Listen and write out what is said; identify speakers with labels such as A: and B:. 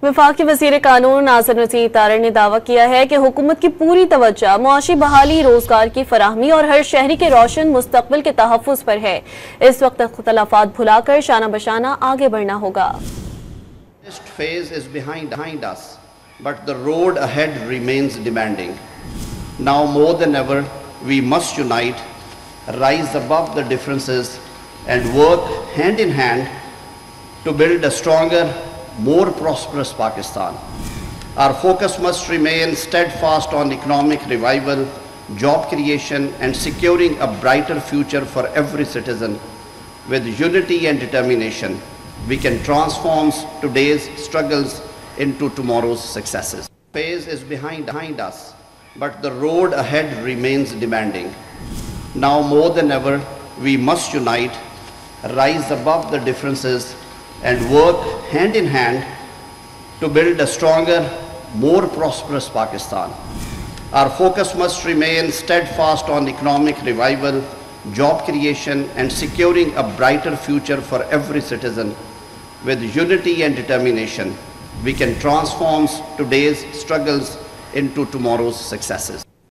A: वफाकी वज़ीर कानून आज़म नज़ीर ताrar ने दावा किया है कि हुकूमत की पूरी तवज्जो मुआशी बहाली, रोजगार की फराहमी और हर शहरी के रोशन मुस्तकबिल के तहफ़्फ़ुज़ पर है। इस वक्त इख्तिलाफ़ात भुलाकर शाना बशाना आगे बढ़ना होगा।
B: Phase is behind us, but the road ahead remains demanding. Now more than ever, we must unite, rise above the differences, and work hand in hand to build a stronger, more prosperous Pakistan. Our focus must remain steadfast on economic revival, job creation, and securing a brighter future for every citizen. With unity and determination, we can transform today's struggles into tomorrow's successes. Phase is behind us, but the road ahead remains demanding. Now more than ever, we must unite, rise above the differences, and work hand in hand to build a stronger, more prosperous Pakistan. Our focus must remain steadfast on economic revival, job creation, and securing a brighter future for every citizen. With unity and determination, we can transform today's struggles into tomorrow's successes.